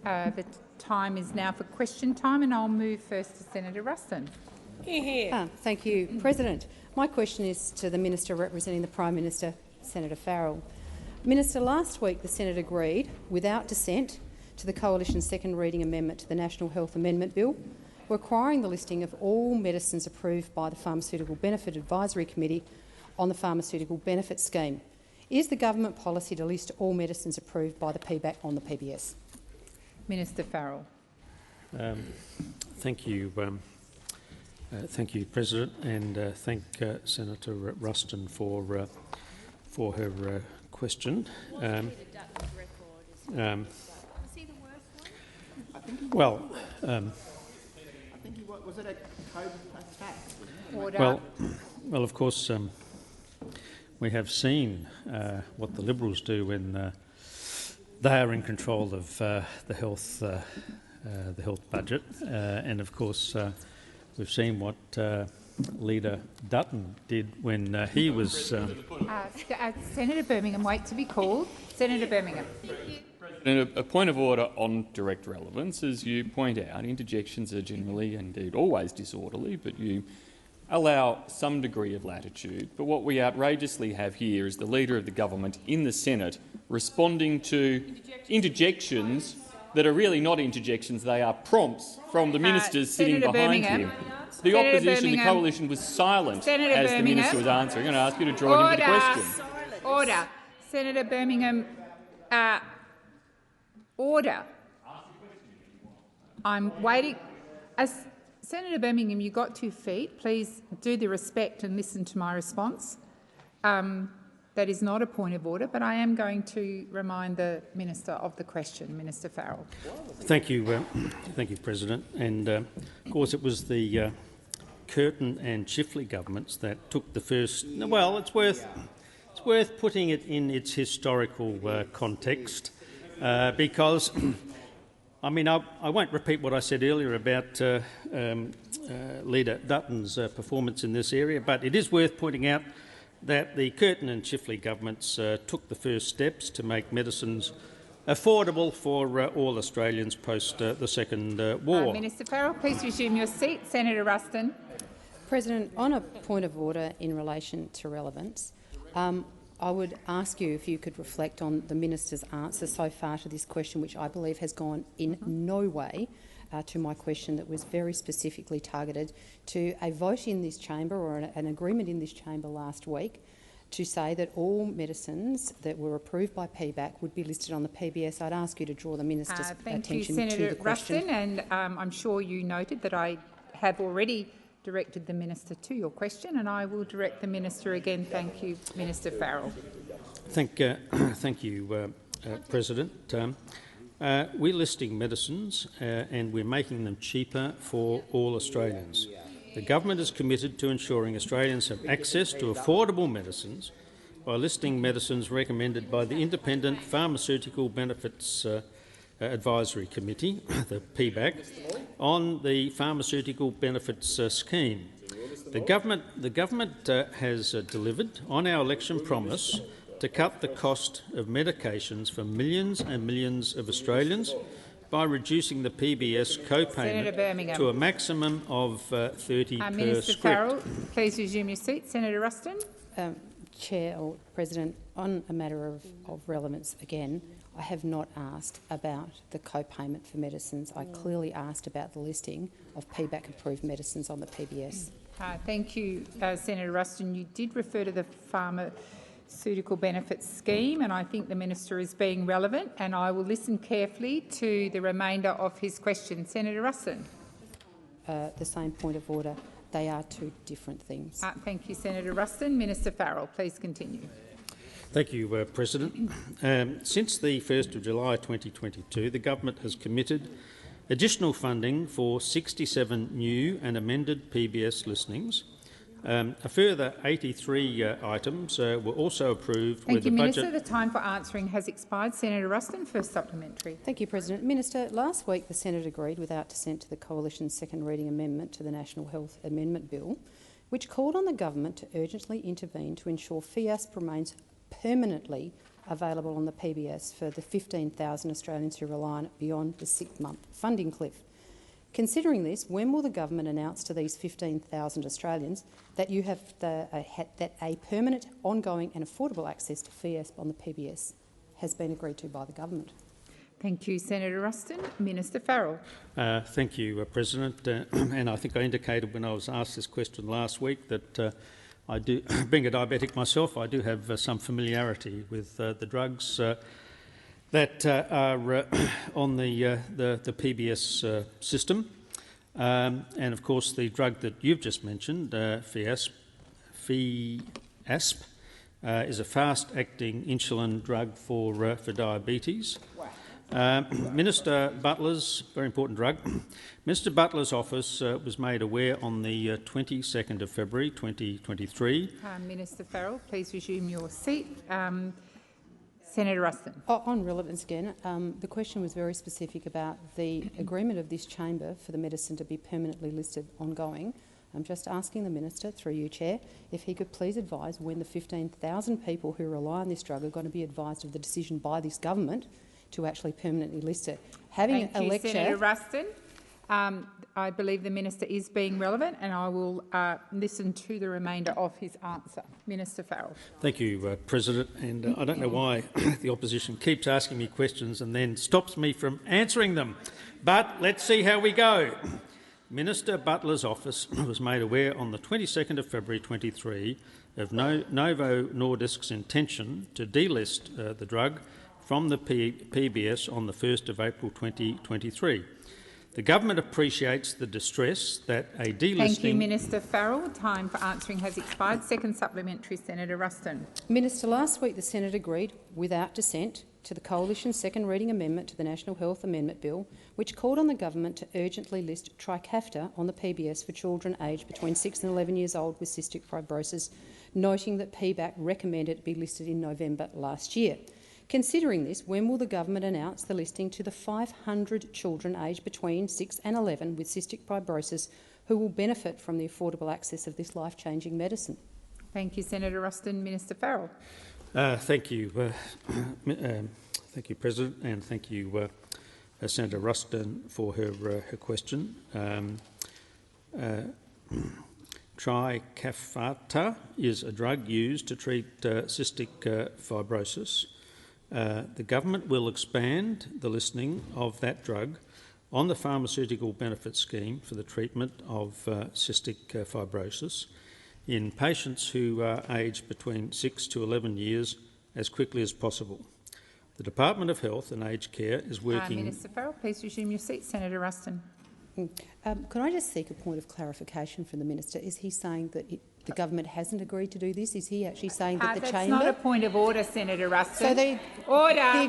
The time is now for question time, and I'll move first to Senator Ruston. Thank you, President. My question is to the Minister representing the Prime Minister, Senator Farrell. Minister, last week the Senate agreed, without dissent, to the Coalition's second reading amendment to the National Health Amendment Bill, requiring the listing of all medicines approved by the Pharmaceutical Benefit Advisory Committee on the Pharmaceutical Benefit Scheme. Is the government policy to list all medicines approved by the PBAC on the PBS? Minister Farrell. Thank you, President, and thank Senator Ruston for her question. Well, of course, we have seen what the Liberals do when they are in control of the health budget, and of course we've seen what Leader Dutton did when he was. Senator Birmingham, wait to be called. Senator Birmingham. A point of order on direct relevance. As you point out, interjections are generally, indeed always, disorderly, but you allow some degree of latitude. But what we outrageously have here is the Leader of the Government in the Senate responding to interjections that are really not interjections, they are prompts from the ministers sitting behind him. The opposition, the coalition, was silent as the minister was answering. I'm going to ask you to draw him to the question. Order. Senator Birmingham, order. I'm waiting. Senator Birmingham, you got 2 feet. Please do the respect and listen to my response. That is not a point of order, but I am going to remind the Minister of the question, Minister Farrell. Thank you, President. And of course, it was the Curtin and Chifley governments that took the first. Well, it's worth putting it in its historical context, because I mean I won't repeat what I said earlier about Leader Dutton's performance in this area, but it is worth pointing out that the Curtin and Chifley governments took the first steps to make medicines affordable for all Australians post the Second War. Minister Farrell, please resume your seat. Senator Ruston. President, on a point of order in relation to relevance, I would ask you if you could reflect on the Minister's answer so far to this question, which I believe has gone in no way to my question that was very specifically targeted to a vote in this chamber or an agreement in this chamber last week to say that all medicines that were approved by PBAC would be listed on the PBS. I'd ask you to draw the Minister's attention to the question. Thank you, Senator Ruston, and I'm sure you noted that I have already directed the Minister to your question, and I will direct the Minister again. Thank you, Minister Farrell. Thank you, President. We're listing medicines and we're making them cheaper for all Australians. The government is committed to ensuring Australians have access to affordable medicines by listing medicines recommended by the Independent Pharmaceutical Benefits Advisory Committee, the PBAC, on the Pharmaceutical Benefits Scheme. The government has delivered on our election promise to cut the cost of medications for millions and millions of Australians by reducing the PBS co-payment to a maximum of 30 per Minister script. Farrell, please resume your seat. Senator Ruston. Chair or President, on a matter of relevance again, I have not asked about the co-payment for medicines. I clearly asked about the listing of PBAC-approved medicines on the PBS. Thank you, Senator Ruston. You did refer to the Pharmaceutical Benefits Scheme, and I think the Minister is being relevant, and I will listen carefully to the remainder of his question. Senator Ruston. The same point of order. They are 2 different things. Thank you, Senator Ruston. Minister Farrell, please continue. Thank you, President. Since the 1st of July 2022, the government has committed additional funding for 67 new and amended PBS listings. A further 83 items were also approved. Thank you, Minister. The time for answering has expired. Senator Ruston, first supplementary. Thank you, President. Minister, last week the Senate agreed without dissent to the Coalition's second reading amendment to the National Health Amendment Bill, which called on the government to urgently intervene to ensure FIASP remains permanently available on the PBS for the 15,000 Australians who rely on it beyond the 6-month funding cliff. Considering this, when will the government announce to these 15,000 Australians that you have that a permanent, ongoing and affordable access to FIASP on the PBS has been agreed to by the government? Thank you, Senator Ruston. Minister Farrell. Thank you, President. And I think I indicated when I was asked this question last week that I do, being a diabetic myself, I do have some familiarity with the drugs that are on the PBS system. And of course the drug that you've just mentioned, FIASP, is a fast-acting insulin drug for diabetes. Minister Butler's, very important drug, Minister Butler's office was made aware on the 22nd of February 2023. Minister Farrell, please resume your seat. Senator Ruston. On relevance again, the question was very specific about the agreement of this chamber for the medicine to be permanently listed ongoing. I'm just asking the minister, through you, Chair, if he could please advise when the 15,000 people who rely on this drug are going to be advised of the decision by this government to actually permanently list it. Having Thank a you, lecture. Senator Ruston. I believe the minister is being relevant, and I will listen to the remainder of his answer. Minister Farrell. Thank you, President. And I don't know why the opposition keeps asking me questions and then stops me from answering them. But let's see how we go. Minister Butler's office was made aware on the 22nd of February 2023 of Novo Nordisk's intention to delist the drug from the PBS on the 1st of April 2023. The government appreciates the distress that a delisting— Thank you, Minister Farrell. Time for answering has expired. Second supplementary, Senator Ruston. Minister, last week the Senate agreed, without dissent, to the Coalition's second reading amendment to the National Health Amendment Bill, which called on the government to urgently list Trikafta on the PBS for children aged between 6 and 11 years old with cystic fibrosis, noting that PBAC recommended it be listed in November last year. Considering this, when will the government announce the listing to the 500 children aged between 6 and 11 with cystic fibrosis who will benefit from the affordable access of this life-changing medicine? Thank you, Senator Ruston. Minister Farrell. Thank you, President, and thank you, Senator Ruston, for her question. Trikafta is a drug used to treat cystic fibrosis. The government will expand the listing of that drug on the Pharmaceutical Benefits Scheme for the treatment of cystic fibrosis in patients who are aged between 6 to 11 years as quickly as possible. The Department of Health and Aged Care is working— Minister Farrell, please resume your seat. Senator Ruston. Could I just seek a point of clarification from the minister? Is he saying that the government hasn't agreed to do this? Is he actually saying that the that's chamber— That's not a point of order, Senator Ruston. So the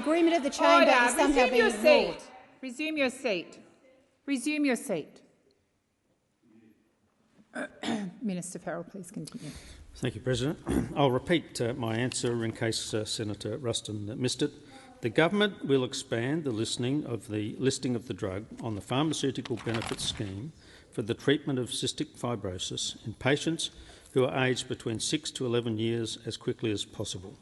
agreement of the chamber is somehow being ignored. Resume your seat. Resume your seat. Minister Farrell, please continue. Thank you, President. I'll repeat my answer in case Senator Ruston missed it. The government will expand the listing of the drug on the Pharmaceutical Benefits Scheme for the treatment of cystic fibrosis in patients who are aged between 6 to 11 years as quickly as possible.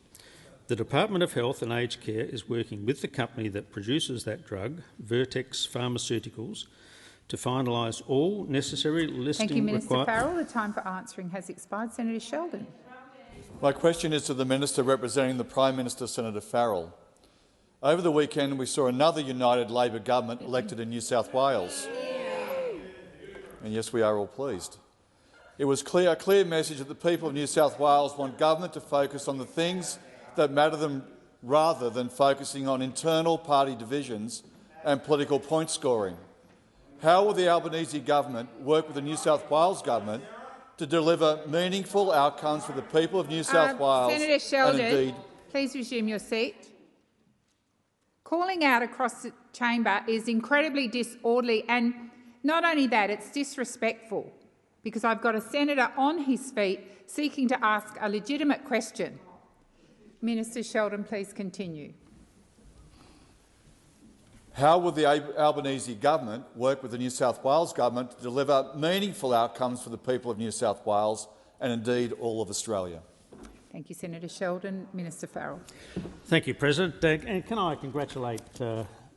The Department of Health and Aged Care is working with the company that produces that drug, Vertex Pharmaceuticals, to finalise all necessary listing— Thank you, Minister Farrell. The time for answering has expired. Senator Sheldon. My question is to the Minister representing the Prime Minister, Senator Farrell. Over the weekend, we saw another United Labor government elected in New South Wales. And yes, we are all pleased. It was a clear message that the people of New South Wales want government to focus on the things that matter to them rather than focusing on internal party divisions and political point scoring. How will the Albanese government work with the New South Wales government to deliver meaningful outcomes for the people of New South Wales? Senator Sheldon, and indeed— please resume your seat. Calling out across the chamber is incredibly disorderly, and not only that, it's disrespectful, because I've got a senator on his feet seeking to ask a legitimate question. Minister Sheldon, please continue. How will the Albanese government work with the New South Wales government to deliver meaningful outcomes for the people of New South Wales and indeed all of Australia? Thank you, Senator Sheldon. Minister Farrell. Thank you, President. And can I congratulate,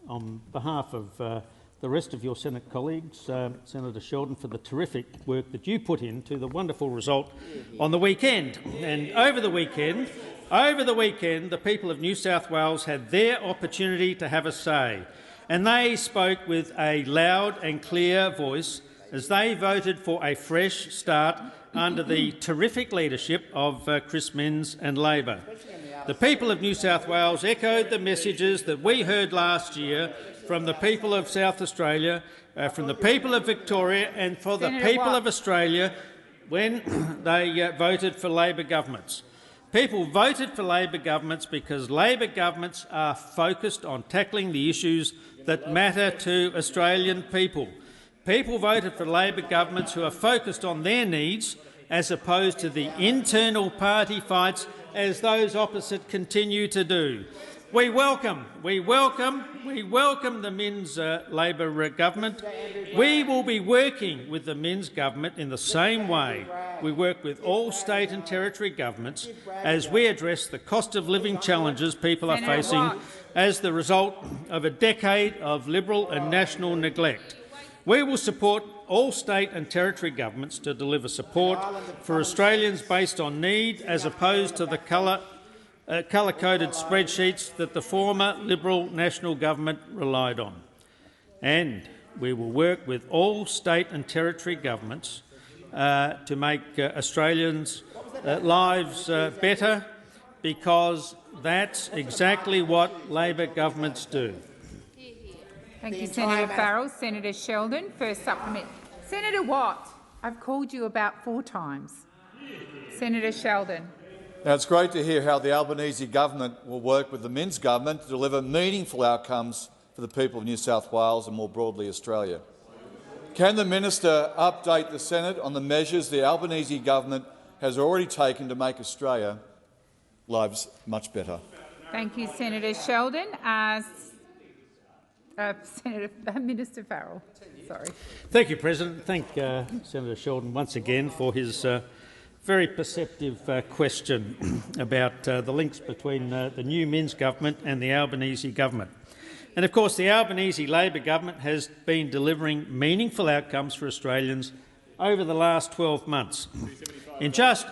on behalf of the rest of your Senate colleagues, Senator Sheldon, for the terrific work that you put into the wonderful result on the weekend. And over the weekend, the people of New South Wales had their opportunity to have a say, and they spoke with a loud and clear voice as they voted for a fresh start under the terrific leadership of Chris Minns and Labor. The people of New South Wales echoed the messages that we heard last year from the people of South Australia, from the people of Victoria and for the people of Australia when they voted for Labor governments. People voted for Labor governments because Labor governments are focused on tackling the issues that matter to Australian people. People voted for Labor governments who are focused on their needs as opposed to the internal party fights as those opposite continue to do. We welcome the Minns Labor government. We will be working with the Minns government in the same way we work with all state and territory governments as we address the cost of living challenges people are facing as the result of a decade of Liberal and national neglect. We will support all state and territory governments to deliver support for Australians based on need as opposed to the colour-coded spreadsheets that the former Liberal national government relied on. And we will work with all state and territory governments to make Australians' lives better, because that's exactly what Labor governments do. Thank you, Senator Farrell. Senator Sheldon, first supplement. Senator Watt, I've called you about 4 times. Senator Sheldon. Now, it's great to hear how the Albanese government will work with the Minns government to deliver meaningful outcomes for the people of New South Wales and more broadly Australia. Can the minister update the Senate on the measures the Albanese government has already taken to make Australia lives much better? Thank you, Senator Sheldon. Minister Farrell. Sorry. Thank you, President. Thank Senator Sheldon once again for his very perceptive question about the links between the new Minns government and the Albanese government. And of course, the Albanese Labor government has been delivering meaningful outcomes for Australians over the last 12 months. In just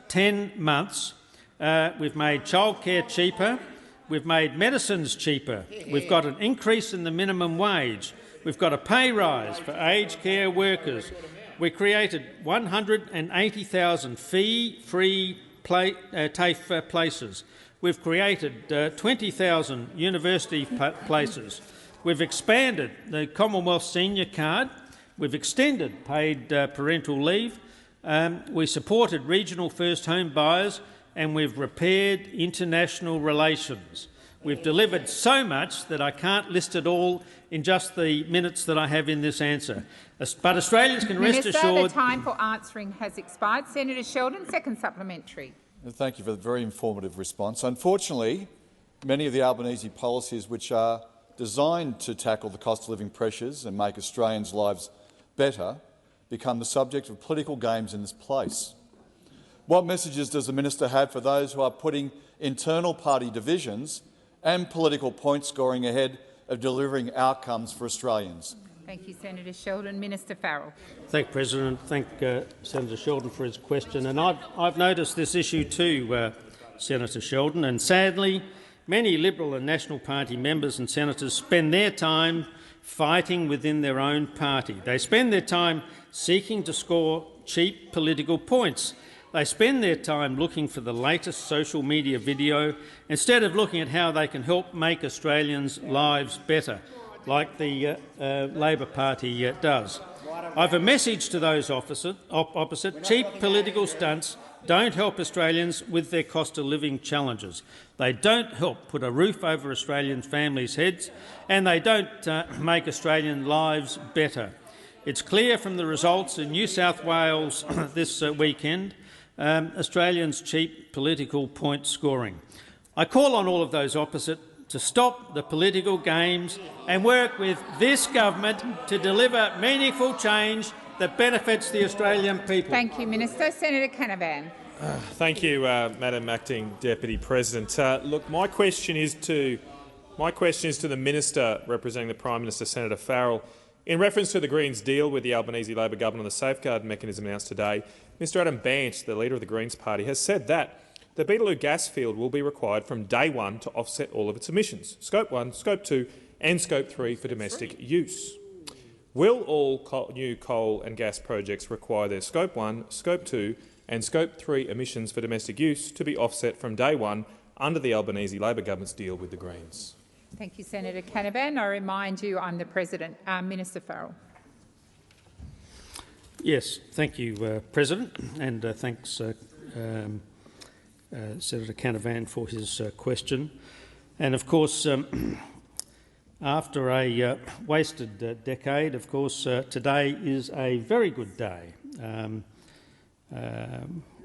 10 months, we've made childcare cheaper, we've made medicines cheaper, we've got an increase in the minimum wage, we've got a pay rise for aged care workers, we created 180,000 fee-free TAFE places, we've created 20,000 university places, we've expanded the Commonwealth Senior Card, we've extended paid parental leave, we supported regional first home buyers, and we've repaired international relations. We've delivered so much that I can't list it all in just the minutes that I have in this answer. But Australians can rest assured— the time for answering has expired. Senator Sheldon, second supplementary. Thank you for the very informative response. Unfortunately, many of the Albanese policies which are designed to tackle the cost of living pressures and make Australians' lives better become the subject of political games in this place. What messages does the minister have for those who are putting internal party divisions and political point scoring ahead of delivering outcomes for Australians? Thank you, Senator Sheldon. Minister Farrell. Thank you, President. Thank Senator Sheldon for his question. And I've noticed this issue too, Senator Sheldon, and sadly many Liberal and National Party members and senators spend their time fighting within their own party. They spend their time seeking to score cheap political points. They spend their time looking for the latest social media video instead of looking at how they can help make Australians' lives better, like the Labor Party does. I have a message to those opposite. Cheap political stunts don't help Australians with their cost of living challenges. They don't help put a roof over Australian families' heads, and they don't make Australian lives better. It's clear from the results in New South Wales this weekend, Australians' cheap political point scoring. I call on all of those opposite to stop the political games and work with this government to deliver meaningful change that benefits the Australian people. Thank you, Minister. Senator Canavan. Thank you, Madam Acting Deputy President. Look, my question is to the Minister representing the Prime Minister, Senator Farrell. In reference to the Greens' deal with the Albanese Labor government on the safeguard mechanism announced today, Mr Adam Bandt, the leader of the Greens party, has said that the Beetaloo gas field will be required from day one to offset all of its emissions, Scope 1, Scope 2 and Scope 3 for domestic use. Will all new coal and gas projects require their Scope 1, Scope 2 and Scope 3 emissions for domestic use to be offset from day one under the Albanese Labor government's deal with the Greens? Thank you, Senator Canavan. I remind you I'm the President. Minister Farrell. Yes, thank you, President, and thanks Senator Canavan for his question. And of course, after a wasted decade, of course, today is a very good day.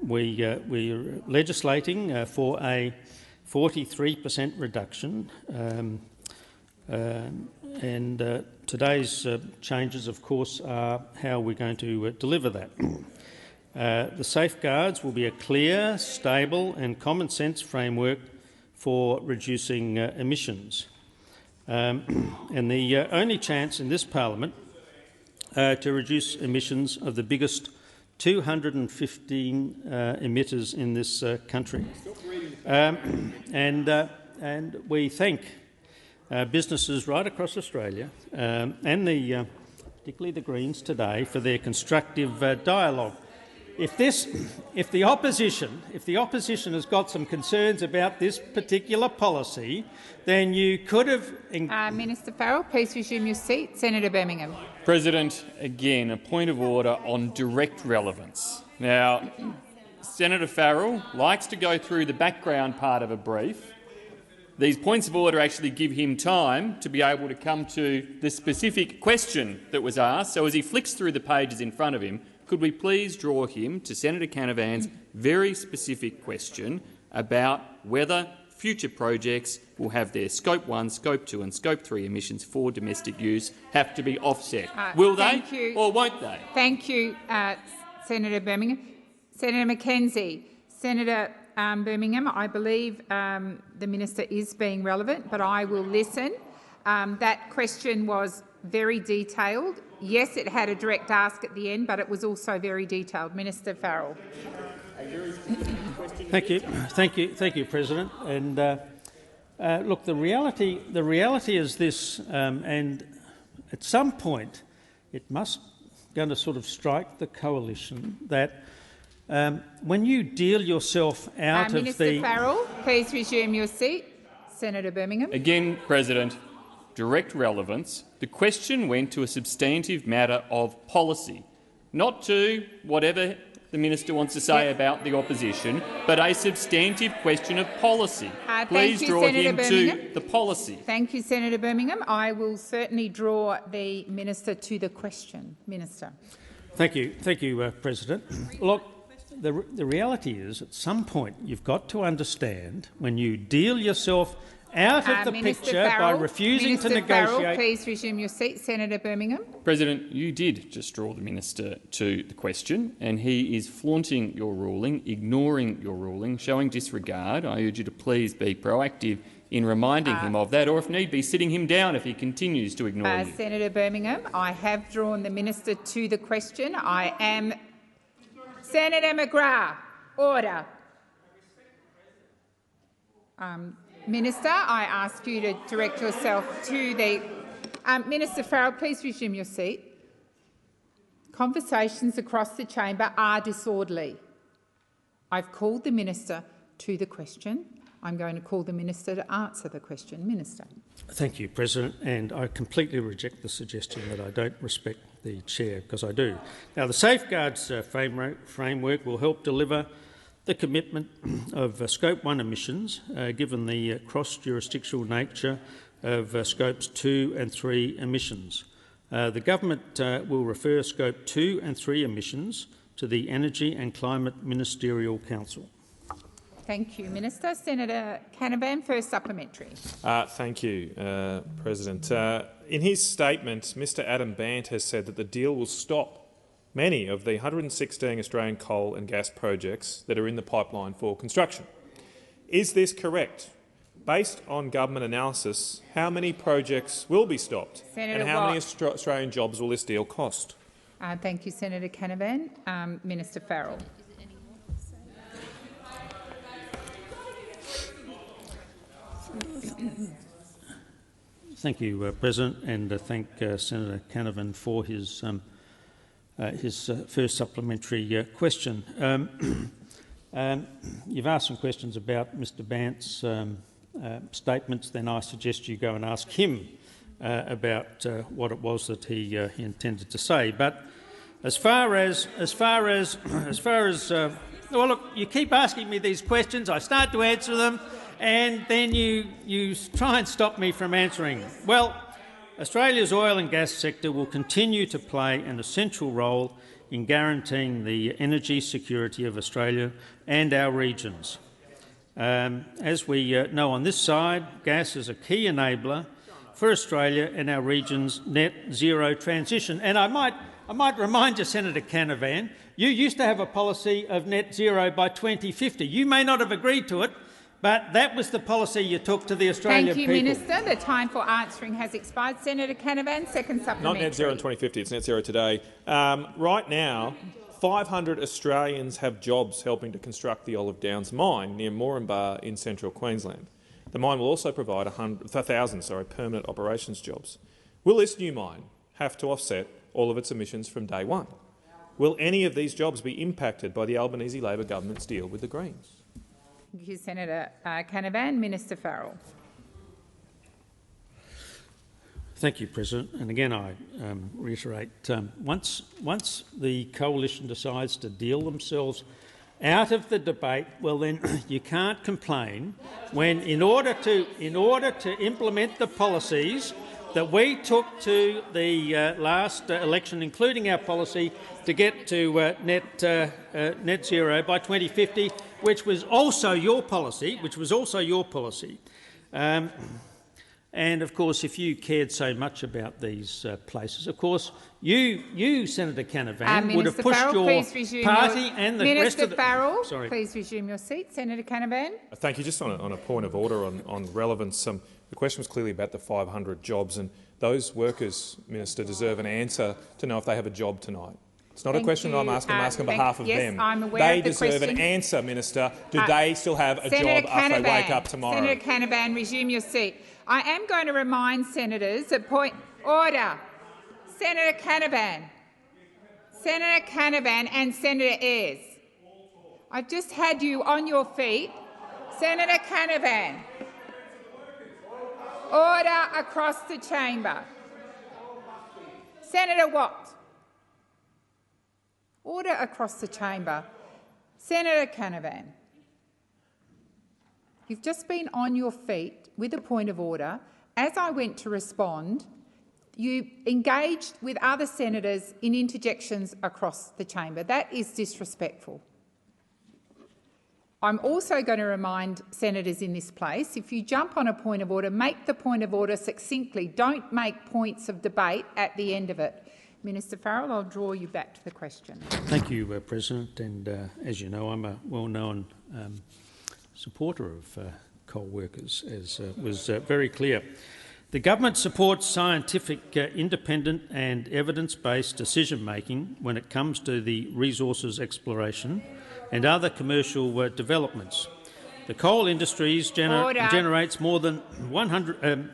We're legislating for a 43% reduction, and today's changes, of course, are how we're going to deliver that. The safeguards will be a clear, stable and common-sense framework for reducing emissions. And the only chance in this parliament to reduce emissions of the biggest 215 emitters in this country. And we thank businesses right across Australia and particularly the Greens today for their constructive dialogue. If the opposition has got some concerns about this particular policy, then you could have. Minister Farrell, please resume your seat. Senator Birmingham. President, again, a point of order on direct relevance. Now, Senator Farrell likes to go through the background part of a brief. These points of order actually give him time to be able to come to the specific question that was asked. So as he flicks through the pages in front of him, could we please draw him to Senator Canavan's very specific question about whether future projects will have their Scope 1, Scope 2 and Scope 3 emissions for domestic use have to be offset? Will they or won't they? Thank you, Senator Birmingham. Senator McKenzie. Senator Birmingham, I believe the minister is being relevant, but I will listen. That question was very detailed. Yes, it had a direct ask at the end, but it was also very detailed. Minister Farrell. Thank you, President. And look, the reality is this, and at some point, it must going to sort of strike the coalition that when you deal yourself out of the. Minister Farrell, please resume your seat. Senator Birmingham. Again, President. Direct relevance. The question went to a substantive matter of policy, not to whatever the minister wants to say about the opposition, but a substantive question of policy. Please draw him to the policy. Thank you, Senator Birmingham. I will certainly draw the minister to the question. Minister. Thank you, President. Look, the reality is, at some point, you've got to understand when you deal yourself out of the picture by refusing to negotiate. Minister Farrell, please resume your seat. Senator Birmingham. President, you did just draw the minister to the question, and he is flaunting your ruling, ignoring your ruling, showing disregard. I urge you to please be proactive in reminding him of that, or if need be, sitting him down if he continues to ignore you. Senator Birmingham, I have drawn the minister to the question. I am. Senator McGrath, order. Minister, I ask you to direct yourself to the. Minister Farrell, please resume your seat. Conversations across the chamber are disorderly. I've called the minister to the question. I'm going to call the minister to answer the question. Minister. Thank you, President, and I completely reject the suggestion that I don't respect the chair, because I do. Now, the Safeguards framework will help deliver the commitment of Scope 1 emissions, given the cross-jurisdictional nature of Scopes 2 and 3 emissions. The government will refer Scope 2 and 3 emissions to the Energy and Climate Ministerial Council. Thank you, Minister. Senator Canavan, first supplementary. Thank you, President. In his statement, Mr Adam Bandt has said that the deal will stop many of the 116 Australian coal and gas projects that are in the pipeline for construction. Is this correct? Based on government analysis, how many projects will be stopped Senator and how many Watt. Australian jobs will this deal cost? Thank you, Senator Canavan. Minister Farrell. Thank you, President, and thank Senator Canavan for his first supplementary question. You've asked some questions about Mr Bant's statements. Then I suggest you go and ask him about what it was that he intended to say. But as far as well, look, you keep asking me these questions. I start to answer them, and then you try and stop me from answering. Well, Australia's oil and gas sector will continue to play an essential role in guaranteeing the energy security of Australia and our regions. As we know on this side, gas is a key enabler for Australia and our region's net zero transition. And I might remind you, Senator Canavan, you used to have a policy of net zero by 2050. You may not have agreed to it, but that was the policy you took to the Australian people. Thank you, Minister. The time for answering has expired. Senator Canavan, second supplementary. Not net zero in 2050, it's net zero today. Right now, 500 Australians have jobs helping to construct the Olive Downs mine near Moranbah in central Queensland. The mine will also provide 1,000 permanent operations jobs. Will this new mine have to offset all of its emissions from day one? Will any of these jobs be impacted by the Albanese Labor government's deal with the Greens? Thank you, Senator Canavan. Minister Farrell. Thank you, President. And again, I reiterate, once the coalition decides to deal themselves out of the debate, well then you can't complain when, in order to implement the policies that we took to the last election, including our policy to get to net zero by 2050, which was also your policy. And of course, if you cared so much about these places, of course, you Senator Canavan, would have pushed your party and the rest of the— Minister Farrell, please resume your seat. Senator Canavan. Thank you. Just on a point of order on relevance, the question was clearly about the 500 jobs, and those workers, Minister, deserve an answer to know if they have a job tonight. It's not a question that I'm asking. I'm asking on behalf of them. I'm aware they of the deserve question. an answer, Minister. Do they still have a Senator job after they wake up tomorrow? Senator Canavan, resume your seat. I am going to remind senators that order. Senator Canavan and Senator Ayres. I've just had you on your feet. Senator Canavan. Order across the chamber. Senator Watt. Order across the chamber. Senator Canavan. You've just been on your feet with a point of order. As I went to respond, you engaged with other senators in interjections across the chamber. That is disrespectful. I'm also going to remind senators in this place, if you jump on a point of order, make the point of order succinctly. Don't make points of debate at the end of it. Minister Farrell, I'll draw you back to the question. Thank you, President. And as you know, I'm a well-known supporter of coal workers, as was very clear. The government supports scientific, independent and evidence-based decision-making when it comes to the resources exploration and other commercial developments. The coal industry generates more than $10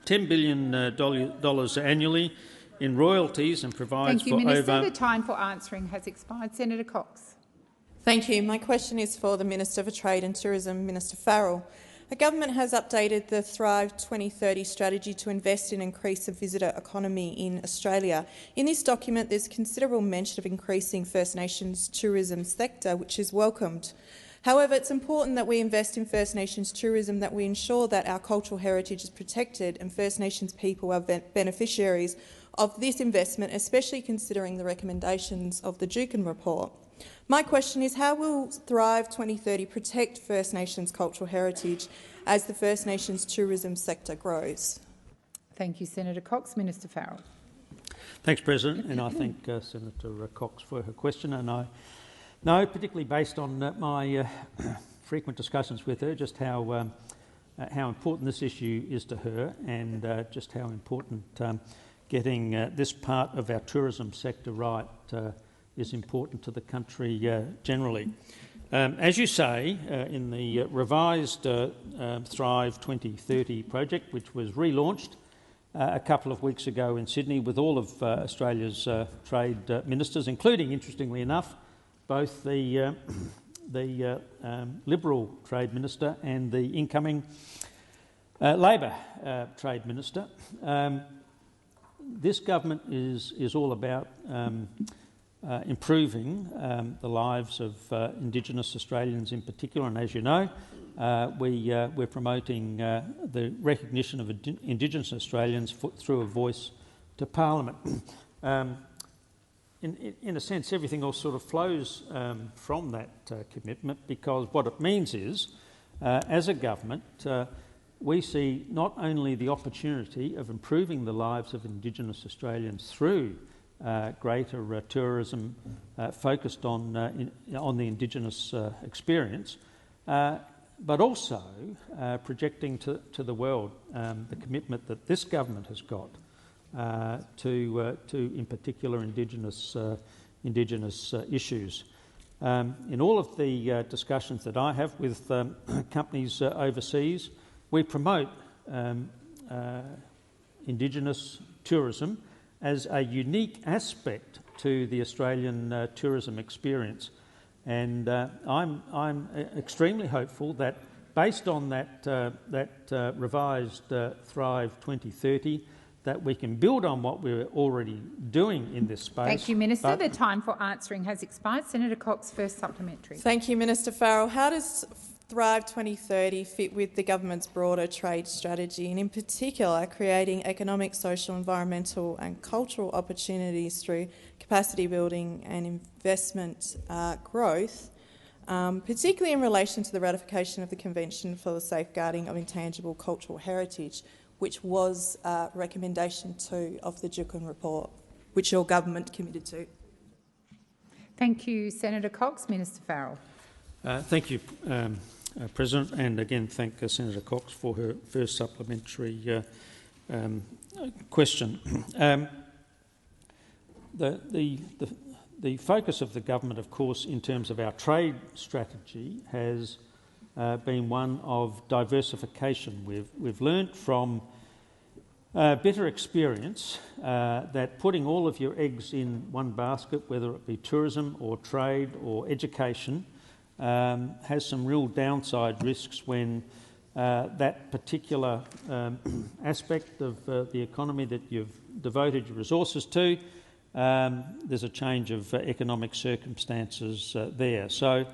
billion annually in royalties and provides Thank you, for Minister. over— The time for answering has expired. Senator Cox. Thank you. My question is for the Minister for Trade and Tourism, Minister Farrell. The government has updated the Thrive 2030 strategy to invest and increase the visitor economy in Australia. In this document, there's considerable mention of increasing First Nations tourism sector, which is welcomed. However, it's important that we invest in First Nations tourism, that we ensure that our cultural heritage is protected and First Nations people are beneficiaries of this investment, especially considering the recommendations of the Dukin report. My question is, how will Thrive 2030 protect First Nations cultural heritage as the First Nations tourism sector grows? Thank you, Senator Cox. Minister Farrell. Thanks, President, and I thank Senator Cox for her question. And I know, particularly based on my frequent discussions with her, just how important this issue is to her, and just how important getting this part of our tourism sector right is important to the country generally. As you say, in the revised Thrive 2030 project, which was relaunched a couple of weeks ago in Sydney with all of Australia's trade ministers, including, interestingly enough, both the Liberal Trade Minister and the incoming Labor Trade Minister. This government is all about improving the lives of Indigenous Australians in particular, and as you know, we're promoting the recognition of Indigenous Australians through a voice to Parliament. In a sense, everything else sort of flows from that commitment, because what it means is, as a government, we see not only the opportunity of improving the lives of Indigenous Australians through greater tourism focused on the Indigenous experience, but also projecting to the world the commitment that this government has got to in particular, Indigenous issues. In all of the discussions that I have with companies overseas, we promote Indigenous tourism as a unique aspect to the Australian tourism experience, and I'm extremely hopeful that, based on that revised Thrive 2030, that we can build on what we're already doing in this space. Thank you, Minister. The time for answering has expired. Senator Cox, first supplementary. Thank you, Minister Farrell. How does Thrive 2030 fit with the government's broader trade strategy, and in particular creating economic, social, environmental and cultural opportunities through capacity building and investment growth, particularly in relation to the ratification of the Convention for the Safeguarding of Intangible Cultural Heritage, which was recommendation 2 of the Jukin report, which your government committed to? Thank you, Senator Cox. Minister Farrell. Thank you, President, and again thank Senator Cox for her first supplementary question. The focus of the government, of course, in terms of our trade strategy has been one of diversification. We've learnt from bitter experience that putting all of your eggs in one basket, whether it be tourism or trade or education, has some real downside risks when that particular aspect of the economy that you've devoted your resources to, there's a change of economic circumstances there. So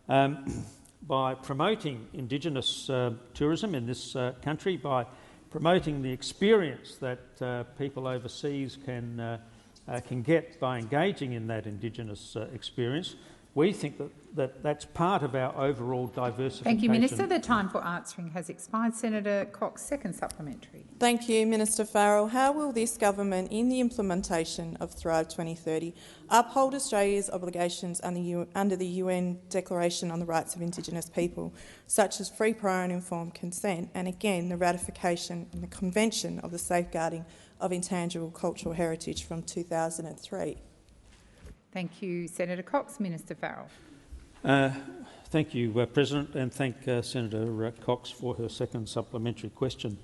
by promoting Indigenous tourism in this country, by promoting the experience that people overseas can get by engaging in that Indigenous experience, we think that that's part of our overall diversification. Thank you, Minister. The time for answering has expired. Senator Cox, second supplementary. Thank you, Minister Farrell. How will this government, in the implementation of Thrive 2030, uphold Australia's obligations under the UN Declaration on the Rights of Indigenous People, such as free, prior and informed consent, and again the ratification in the Convention of the Safeguarding of Intangible Cultural Heritage from 2003? Thank you, Senator Cox. Minister Farrell. Thank you, President, and thank Senator Cox for her second supplementary question.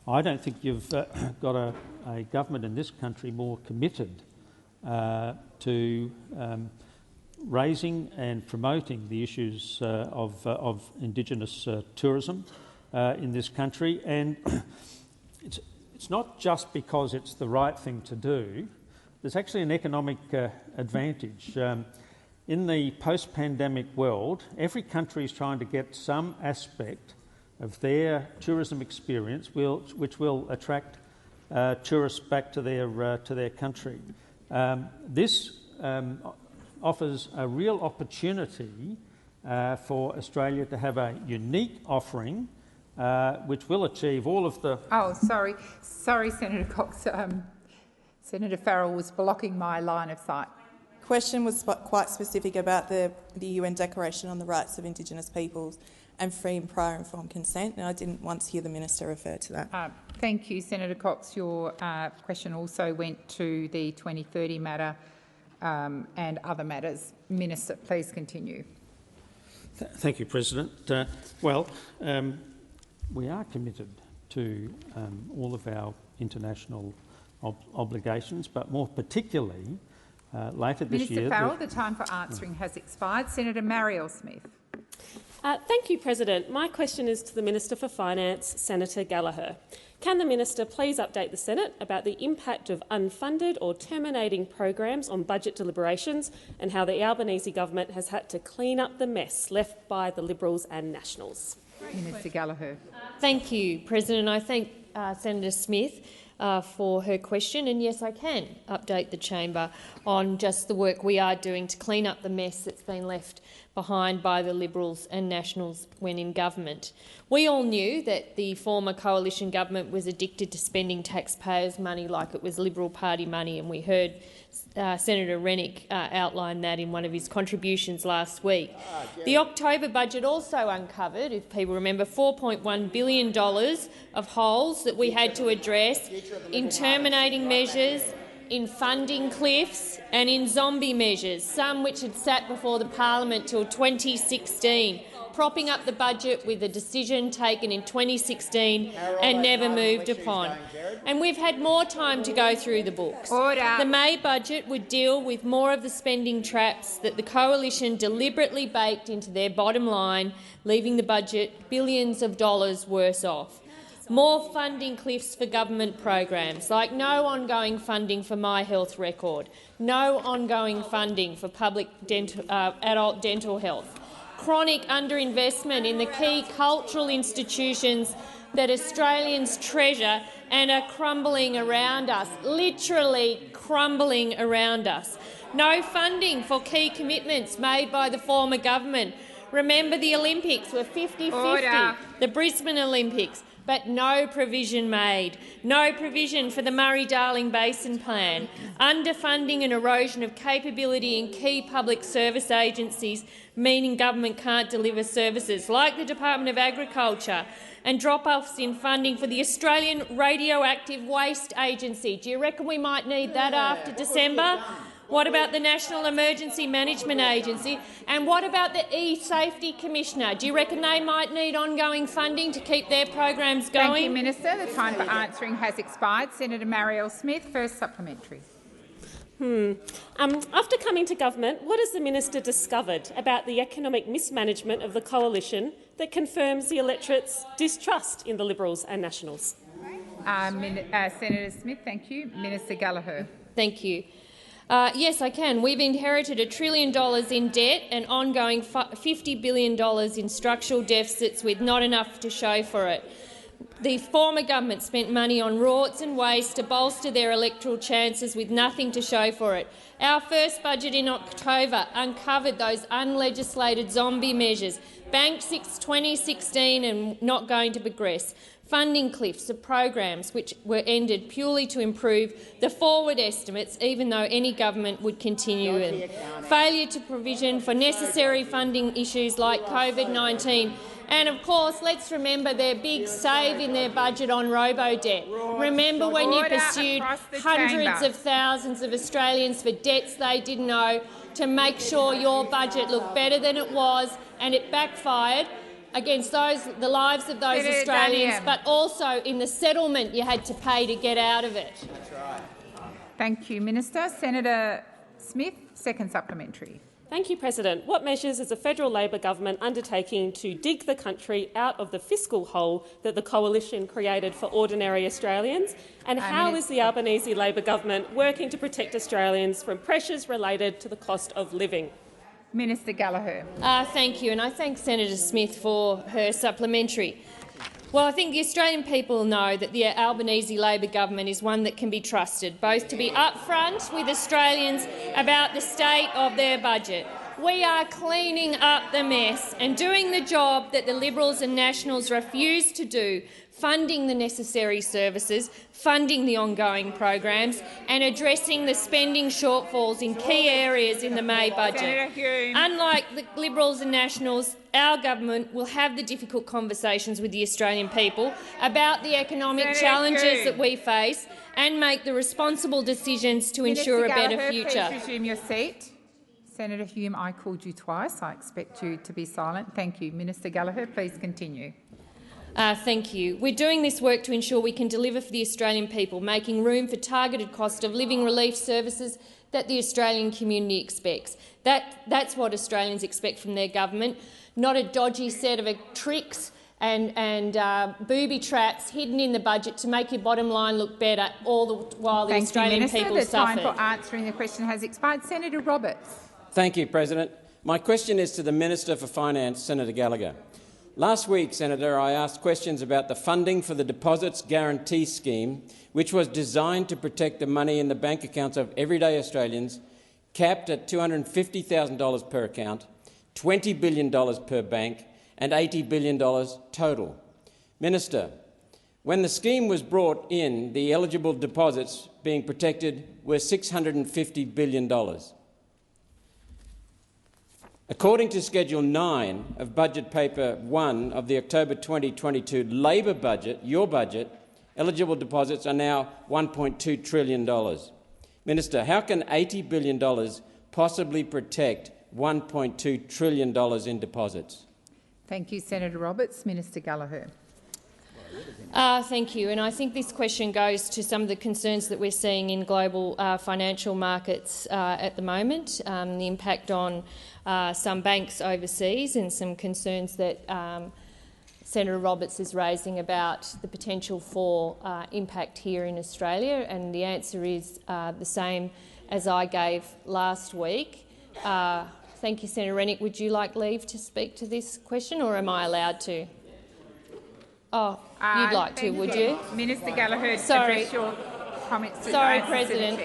I don't think you've got a government in this country more committed to raising and promoting the issues of Indigenous tourism in this country, and it's not just because it's the right thing to do. There's actually an economic advantage. In the post-pandemic world, every country is trying to get some aspect of their tourism experience which will attract tourists back to their country. This offers a real opportunity for Australia to have a unique offering which will achieve all of the... Oh, sorry, Senator Cox. Senator Farrell was blocking my line of sight. Question was quite specific about the UN Declaration on the Rights of Indigenous Peoples and free and prior informed consent, and I didn't once hear the minister refer to that. Thank you, Senator Cox. Your question also went to the 2030 matter and other matters. Minister, please continue. Thank you, President. We are committed to all of our international obligations, but more particularly later this year. Minister Farrell, the time for answering has expired. Senator Marielle Smith. Thank you, President. My question is to the Minister for Finance, Senator Gallagher. Can the minister please update the Senate about the impact of unfunded or terminating programs on budget deliberations and how the Albanese government has had to clean up the mess left by the Liberals and Nationals? Minister Gallagher. Thank you, President. I thank Senator Smith for her question, and yes, I can update the chamber on just the work we are doing to clean up the mess that's been left behind by the Liberals and Nationals when in government. We all knew that the former coalition government was addicted to spending taxpayers' money like it was Liberal Party money, and we heard Senator Rennick outline that in one of his contributions last week. The October budget also uncovered, if people remember, $4.1 billion of holes that we had to address in terminating measures, in funding cliffs and in zombie measures, some which had sat before the parliament till 2016, propping up the budget with a decision taken in 2016 and never moved upon. And we've had more time to go through the books. Order. The May budget would deal with more of the spending traps that the coalition deliberately baked into their bottom line, leaving the budget billions of dollars worse off. More funding cliffs for government programs, like no ongoing funding for My Health Record, no ongoing funding for public adult dental health, chronic underinvestment in the key cultural institutions that Australians treasure and are crumbling around us, literally crumbling around us. No funding for key commitments made by the former government. Remember, the Olympics were 50-50, the Brisbane Olympics, but no provision made. No provision for the Murray-Darling Basin Plan. Underfunding and erosion of capability in key public service agencies, meaning government can't deliver services, like the Department of Agriculture, and drop-offs in funding for the Australian Radioactive Waste Agency. Do you reckon we might need that after December? What about the National Emergency Management Agency? And what about the E-Safety Commissioner? Do you reckon they might need ongoing funding to keep their programs going? Thank you, Minister. The time for answering has expired. Senator Marielle Smith, first supplementary. After coming to government, what has the minister discovered about the economic mismanagement of the coalition that confirms the electorate's distrust in the Liberals and Nationals? Senator Smith, thank you. Minister Gallagher. Thank you. Yes, I can. We've inherited $1 trillion in debt and ongoing $50 billion in structural deficits with not enough to show for it. The former government spent money on rorts and waste to bolster their electoral chances with nothing to show for it. Our first budget in October uncovered those unlegislated zombie measures, banked since 2016 and not going to progress. Funding cliffs of programs which were ended purely to improve the forward estimates, even though any government would continue them. Failure to provision for necessary funding issues like COVID-19. And, of course, let's remember their big save in their budget on robo-debt. Remember when you pursued hundreds of thousands of Australians for debts they didn't owe to make sure your budget looked better than it was, and it backfired against the lives of those Australians, but also in the settlement you had to pay to get out of it. That's right. Thank you, Minister. Senator Smith, second supplementary. Thank you, President. What measures is the federal Labor government undertaking to dig the country out of the fiscal hole that the coalition created for ordinary Australians? And how is the Albanese Labor government working to protect Australians from pressures related to the cost of living? Minister Gallagher. Thank you, and I thank Senator Smith for her supplementary. Well, I think the Australian people know that the Albanese Labor government is one that can be trusted, both to be upfront with Australians about the state of their budget, We are cleaning up the mess and doing the job that the Liberals and Nationals refused to do, funding the necessary services, funding the ongoing programs and addressing the spending shortfalls in key areas in the May budget. Unlike the Liberals and Nationals, our government will have the difficult conversations with the Australian people about the economic challenges that we face and make the responsible decisions to ensure a better future. Please resume your seat. Senator Hume, I called you twice. I expect you to be silent. Thank you. Minister Gallagher, please continue. Thank you. We're doing this work to ensure we can deliver for the Australian people, making room for targeted cost of living relief services that the Australian community expects. That's what Australians expect from their government, not a dodgy set of tricks and booby traps hidden in the budget to make your bottom line look better, all the while the Australian people suffer. The time for answering the question has expired. Senator Roberts. Thank you, President. My question is to the Minister for Finance, Senator Gallagher. Last week, Senator, I asked questions about the funding for the Deposits Guarantee Scheme, which was designed to protect the money in the bank accounts of everyday Australians, capped at $250,000 per account, $20 billion per bank and $80 billion total. Minister, when the scheme was brought in, the eligible deposits being protected were $650 billion. According to Schedule 9 of Budget Paper 1 of the October 2022 Labor budget, your budget, eligible deposits are now $1.2 trillion. Minister, how can $80 billion possibly protect $1.2 trillion in deposits? Thank you, Senator Roberts. Minister Gallagher. Thank you. And I think this question goes to some of the concerns that we're seeing in global financial markets at the moment, the impact on some banks overseas and some concerns that Senator Roberts is raising about the potential for impact here in Australia. And the answer is the same as I gave last week. Thank you, Senator Rennick. Would you like leave to speak to this question, or am I allowed to? Oh, you'd like to, would you? Minister Gallagher, sorry. address your comments to Sorry, President.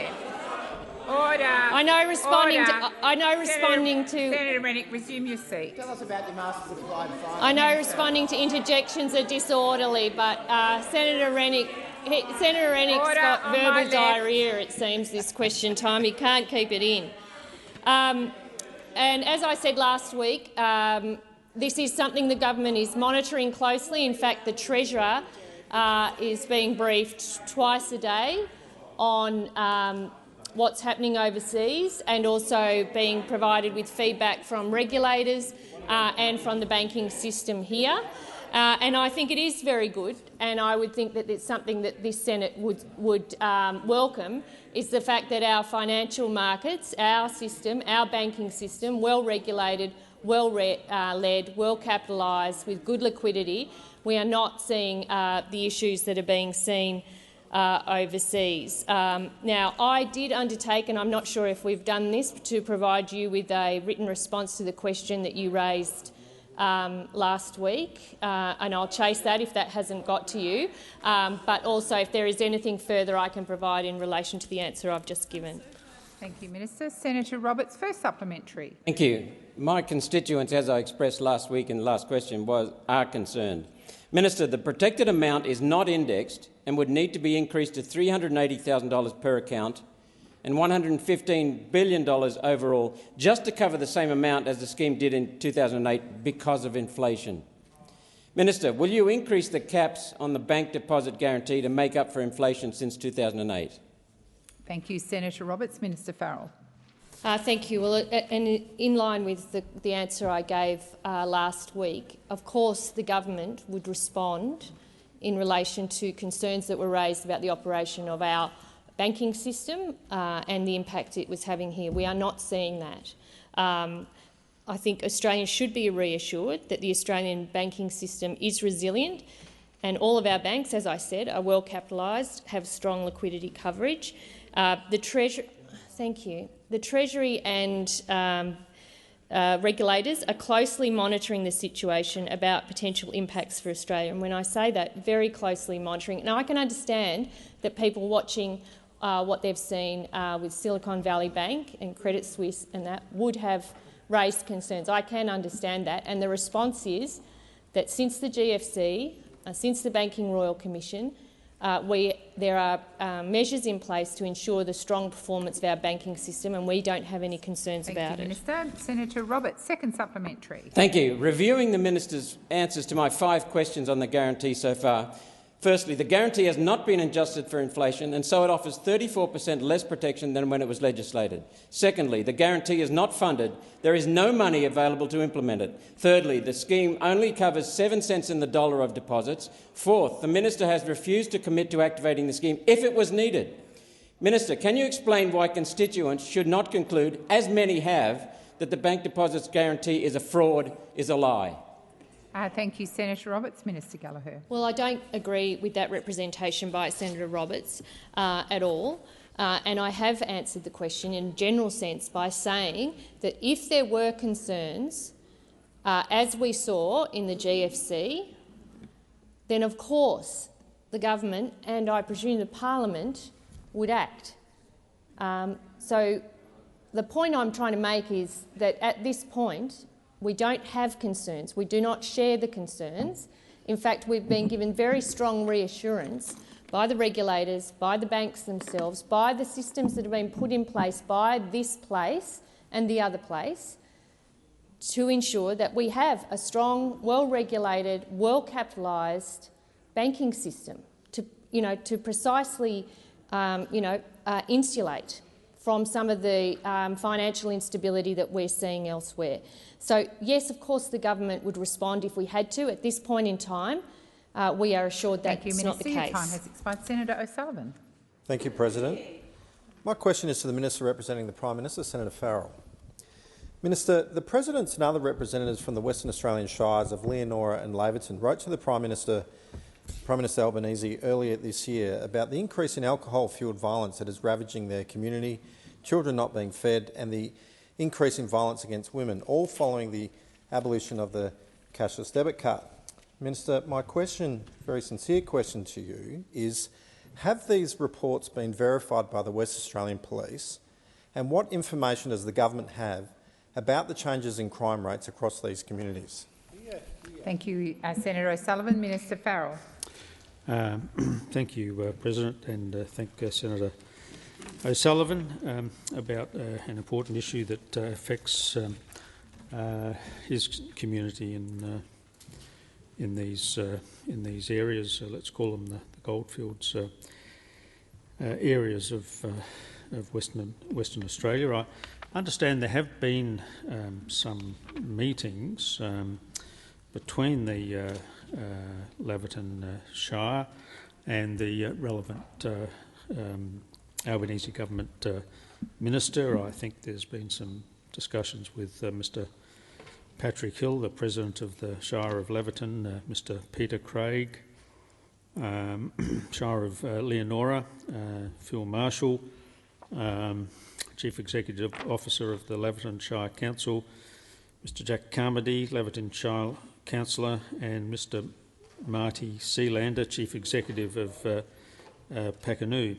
Order. I know responding Order. to. I know responding Senator Rennick, resume your seat. Tell us about your Masters of Applied Finance. I know responding to interjections are disorderly, but Senator Rennick's got verbal diarrhoea, it seems, this question time. He can't keep it in. And as I said last week, this is something the government is monitoring closely. In fact, the Treasurer is being briefed twice a day on what's happening overseas, and also being provided with feedback from regulators and from the banking system here. And I think it is very good, and I would think that it's something that this Senate would welcome, is the fact that our financial markets, our system, our banking system, well-regulated, well-led, well-capitalised, with good liquidity, we are not seeing the issues that are being seen overseas. Now, I did undertake, and I'm not sure if we've done this, to provide you with a written response to the question that you raised last week, and I'll chase that if that hasn't got to you, but also if there is anything further I can provide in relation to the answer I've just given. Thank you, Minister. Senator Roberts, first supplementary. Thank you. My constituents, as I expressed last week in the last question, are concerned. Minister, the protected amount is not indexed and would need to be increased to $380,000 per account and $115 billion overall, just to cover the same amount as the scheme did in 2008 because of inflation. Minister, will you increase the caps on the bank deposit guarantee to make up for inflation since 2008? Thank you, Senator Roberts. Minister Farrell. Thank you. Well, and in line with the answer I gave last week, of course the government would respond in relation to concerns that were raised about the operation of our banking system and the impact it was having here. We are not seeing that. I think Australians should be reassured that the Australian banking system is resilient, and all of our banks, as I said, are well capitalised, have strong liquidity coverage. Thank you. The Treasury and regulators are closely monitoring the situation about potential impacts for Australia. And when I say that, very closely monitoring. Now, I can understand that people watching what they've seen with Silicon Valley Bank and Credit Suisse and that would have raised concerns. I can understand that, and the response is that since the GFC, since the Banking Royal Commission, there are measures in place to ensure the strong performance of our banking system, and we don't have any concerns about it. Thank you, Minister. Senator Roberts, second supplementary. Thank you. Reviewing the minister's answers to my 5 questions on the guarantee so far. Firstly, the guarantee has not been adjusted for inflation, and so it offers 34% less protection than when it was legislated. Secondly, the guarantee is not funded. There is no money available to implement it. Thirdly, the scheme only covers 7 cents in the dollar of deposits. Fourth, the minister has refused to commit to activating the scheme if it was needed. Minister, can you explain why constituents should not conclude, as many have, that the bank deposits guarantee is a fraud, is a lie? Thank you, Senator Roberts. Minister Gallagher. Well, I don't agree with that representation by Senator Roberts at all. And I have answered the question in a general sense by saying that if there were concerns, as we saw in the GFC, then of course the government and I presume the parliament would act. So the point I'm trying to make is that at this point we don't have concerns. We do not share the concerns. In fact, we've been given very strong reassurance by the regulators, by the banks themselves, by the systems that have been put in place by this place and the other place to ensure that we have a strong, well-regulated, well-capitalised banking system to precisely insulate from some of the financial instability that we're seeing elsewhere. So, yes, of course the government would respond if we had to. At this point in time, we are assured that it's not the case. Thank you, Minister. Your time has expired. Senator O'Sullivan. Thank you, President. My question is to the Minister representing the Prime Minister, Senator Farrell. Minister, the Presidents and other representatives from the Western Australian Shires of Leonora and Laverton wrote to the Prime Minister Albanese earlier this year about the increase in alcohol-fuelled violence that is ravaging their community, children not being fed and the increase in violence against women, all following the abolition of the cashless debit card. Minister, my question, very sincere question to you is, have these reports been verified by the West Australian Police, and what information does the government have about the changes in crime rates across these communities? Thank you, Senator O'Sullivan. Minister Farrell. Thank you, President, and thank Senator O'Sullivan about an important issue that affects his community in these areas. Let's call them the goldfields areas of Western Australia. I understand there have been some meetings between the Laverton Shire and the relevant Albanese government minister. I think there's been some discussions with Mr Patrick Hill, the President of the Shire of Laverton, Mr Peter Craig, Shire of Leonora, Phil Marshall, Chief Executive Officer of the Laverton Shire Council, Mr Jack Carmody, Laverton Shire Councillor, and Mr Marty Sealander, Chief Executive of Pakenoo.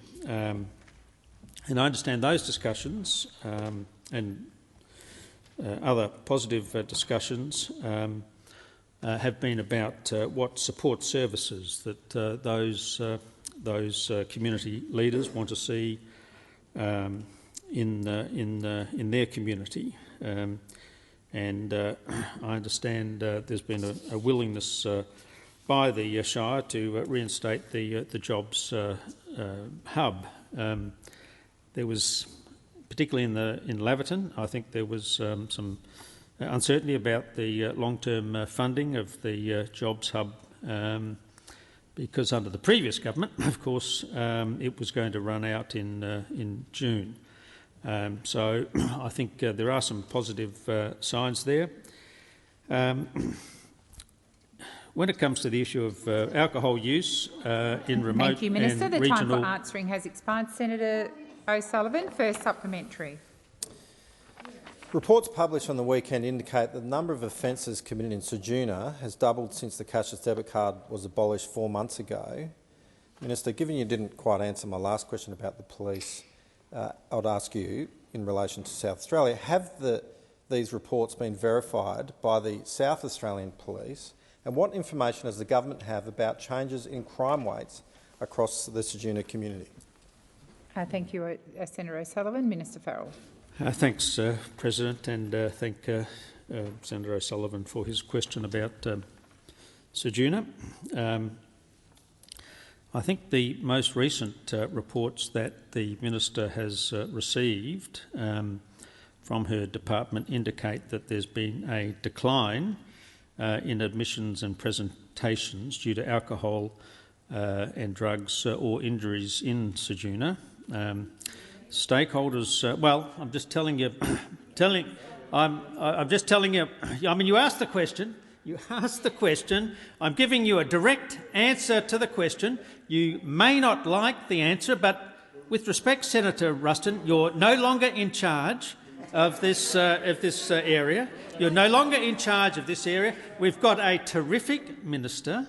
And I understand those discussions and other positive discussions have been about what support services that those community leaders want to see in their community. And I understand there's been a willingness by the Shire to reinstate the jobs hub. There was, particularly in Laverton, I think there was some uncertainty about the long-term funding of the jobs hub because under the previous government, of course, it was going to run out in June. So I think there are some positive signs there. When it comes to the issue of alcohol use in remote Thank you, Minister. and the regional... time for answering has expired. Senator O'Sullivan, first supplementary. Reports published on the weekend indicate that the number of offences committed in Ceduna has doubled since the cashless debit card was abolished 4 months ago. Minister, given you didn't quite answer my last question about the police, I would ask you, in relation to South Australia, have the these reports been verified by the South Australian Police, and what information does the government have about changes in crime rates across the Ceduna community? Thank you, Senator O'Sullivan. Minister Farrell. Thanks, President, and thank Senator O'Sullivan for his question about Ceduna. I think the most recent reports that the Minister has received from her department indicate that there's been a decline in admissions and presentations due to alcohol and drugs or injuries in Ceduna. Stakeholders, well, I'm just telling you, I'm just telling you. I mean, you asked the question. You asked the question. I'm giving you a direct answer to the question. You may not like the answer, but with respect, Senator Ruston, you're no longer in charge of this area. You're no longer in charge of this area. We've got a terrific minister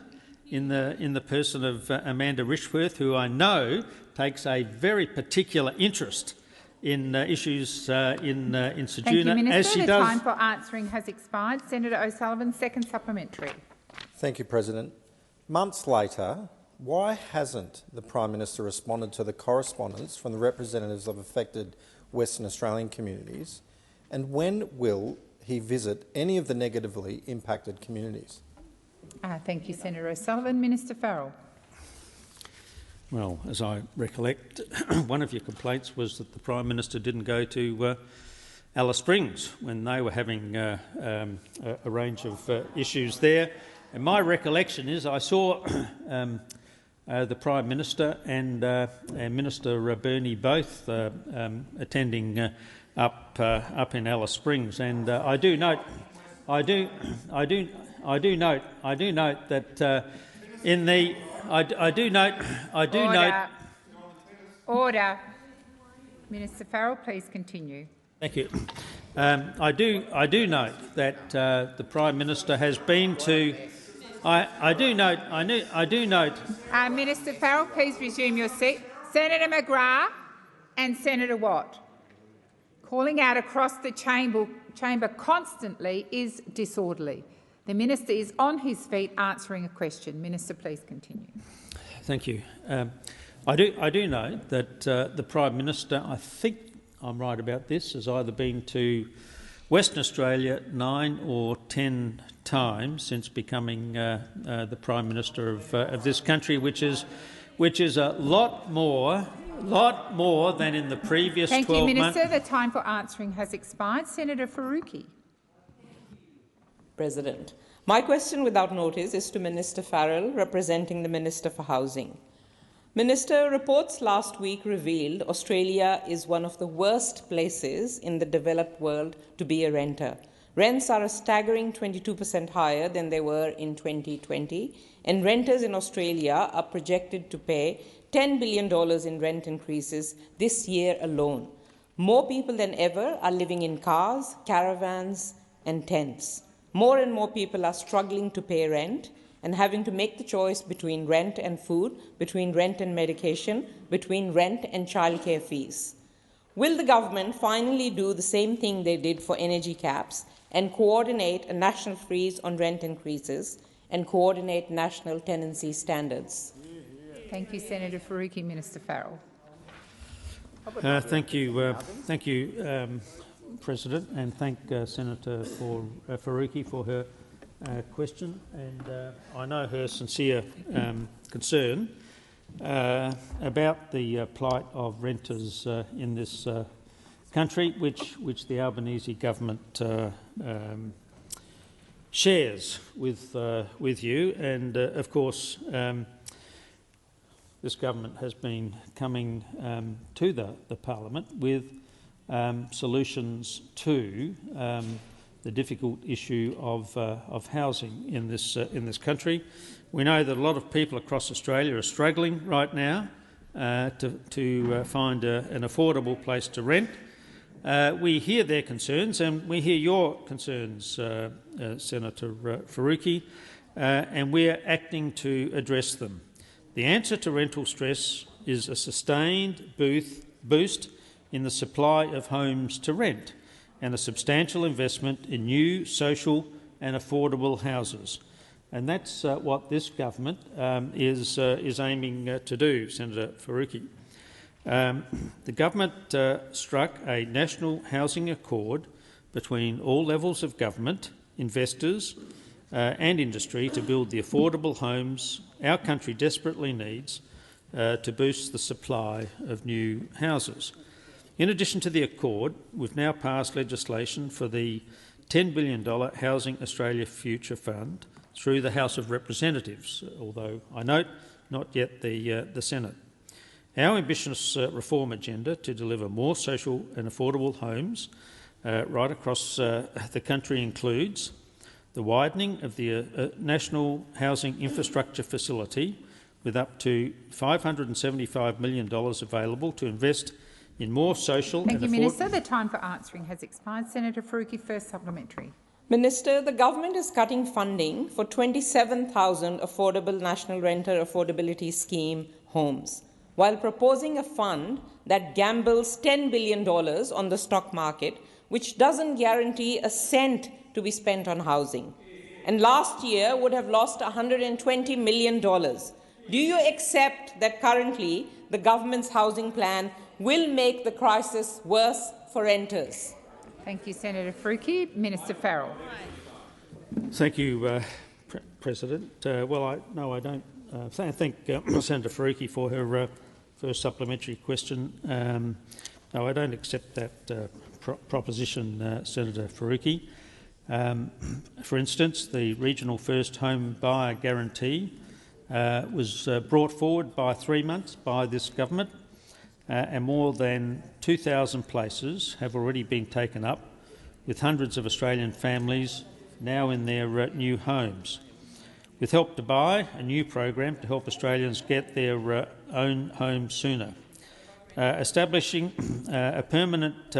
in the person of Amanda Rishworth, who I know takes a very particular interest in issues in Ceduna. Thank you, Minister. As she the does. Time for answering has expired. Senator O'Sullivan, second supplementary. Thank you, President. Months later, why hasn't the Prime Minister responded to the correspondence from the representatives of affected Western Australian communities, and when will he visit any of the negatively impacted communities? Thank you, Senator O'Sullivan. Minister Farrell. Well, as I recollect, one of your complaints was that the Prime Minister didn't go to Alice Springs when they were having a range of issues there. And my recollection is I saw the Prime Minister and Minister Burney both attending up in Alice Springs, and I do note that in the Order. Minister Farrell, please continue. Thank you. I do note that the Prime Minister has been to. I do note. Minister Farrell, please resume your seat. Senator McGrath and Senator Watt. Calling out across the chamber constantly is disorderly. The Minister is on his feet answering a question. Minister, please continue. Thank you. I do know that the Prime Minister, I think I'm right about this, has either been to Western Australia 9 or 10 times since becoming the Prime Minister of this country, which is a lot more than in the previous 12 months. Thank you, Minister. The time for answering has expired. Senator Faruqi. President. My question without notice is to Minister Farrell, representing the Minister for Housing. Minister, reports last week revealed Australia is one of the worst places in the developed world to be a renter. Rents are a staggering 22% higher than they were in 2020, and renters in Australia are projected to pay $10 billion in rent increases this year alone. More people than ever are living in cars, caravans, and tents. More and more people are struggling to pay rent and having to make the choice between rent and food, between rent and medication, between rent and childcare fees. Will the government finally do the same thing they did for energy caps and coordinate a national freeze on rent increases and coordinate national tenancy standards? Thank you, Senator Faruqi. Minister Farrell. Thank you, President, and thank Senator Faruqi for her question. And I know her sincere concern about the plight of renters in this country, which the Albanese government shares with you. And of course, this government has been coming to the Parliament with solutions to the difficult issue of housing in this country. We know that a lot of people across Australia are struggling right now to find an affordable place to rent. We hear their concerns, and we hear your concerns, Senator Faruqi, and we're acting to address them. The answer to rental stress is a sustained boost in the supply of homes to rent. and a substantial investment in new social and affordable houses. And that's what this government is aiming to do, Senator Faruqi. The government struck a national housing accord between all levels of government, investors and industry to build the affordable homes our country desperately needs to boost the supply of new houses. In addition to the accord, we've now passed legislation for the $10 billion Housing Australia Future Fund through the House of Representatives, although I note not yet the Senate. Our ambitious reform agenda to deliver more social and affordable homes right across the country includes the widening of the National Housing Infrastructure Facility with up to $575 million available to invest in more social and affordable— Thank you, Minister. The time for answering has expired. Senator Faruqi, first supplementary. Minister, the government is cutting funding for 27,000 affordable National Renter Affordability Scheme homes, while proposing a fund that gambles $10 billion on the stock market, which doesn't guarantee a cent to be spent on housing, and last year would have lost $120 million. Do you accept that currently the government's housing plan will make the crisis worse for renters? Thank you, Senator Faruqi. Minister Farrell. Thank you, President. Well, I don't. Thank Senator Faruqi for her first supplementary question. No, I don't accept that proposition, Senator Faruqi. For instance, the regional first home buyer guarantee was brought forward by 3 months by this government, and more than 2,000 places have already been taken up, with hundreds of Australian families now in their new homes. With Help to Buy, a new program to help Australians get their own home sooner. Establishing a permanent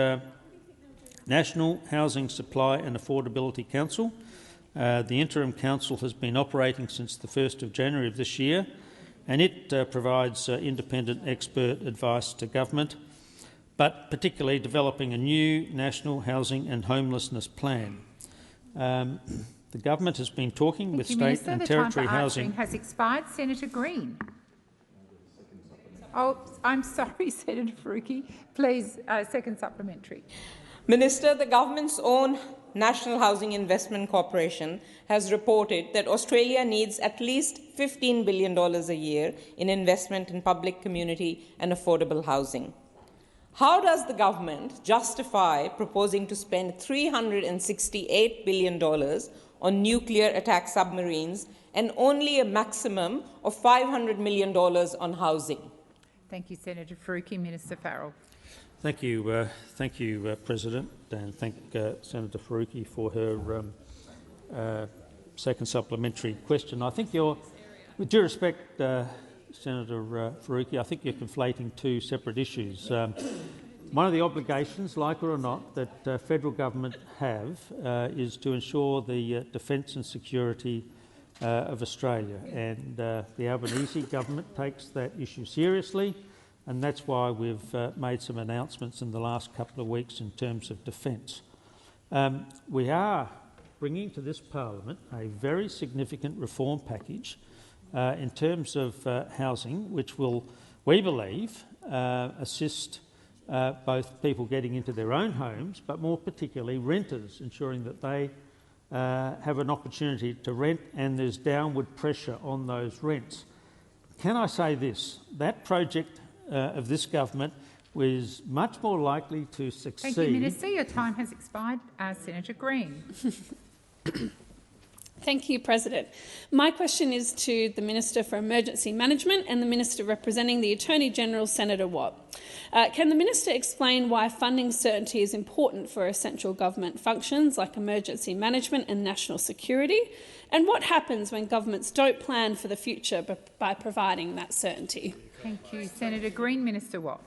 National Housing Supply and Affordability Council. The Interim Council has been operating since the 1st of January of this year, and it provides independent expert advice to government, but particularly developing a new National Housing and Homelessness Plan. The government has been talking with state and territory housing— has expired. Senator Green. Oh, I'm sorry, Senator Faruqi. Please, second supplementary. Minister, the government's own National Housing Investment Corporation has reported that Australia needs at least $15 billion a year in investment in public, community and affordable housing. How does the government justify proposing to spend $368 billion on nuclear attack submarines and only a maximum of $500 million on housing? Thank you, Senator Faruqi. Minister Farrell. Thank you, President, and thank Senator Faruqi for her second supplementary question. I think with due respect, Senator Faruqi, I think you're conflating two separate issues. One of the obligations, like it or not, that federal government have is to ensure the defence and security of Australia, and the Albanese government takes that issue seriously. And that's why we've made some announcements in the last couple of weeks in terms of defence. We are bringing to this parliament a very significant reform package in terms of housing, which will, we believe, assist both people getting into their own homes, but more particularly renters, ensuring that they have an opportunity to rent and there's downward pressure on those rents. Can I say this? That project of this government was much more likely to succeed— Thank you, Minister. Your time has expired. Senator Green. Thank you, President. My question is to the Minister for Emergency Management and the Minister representing the Attorney-General, Senator Watt. Can the Minister explain why funding certainty is important for essential government functions like emergency management and national security, and what happens when governments don't plan for the future by providing that certainty? Thank you, Senator Green. Minister Watt.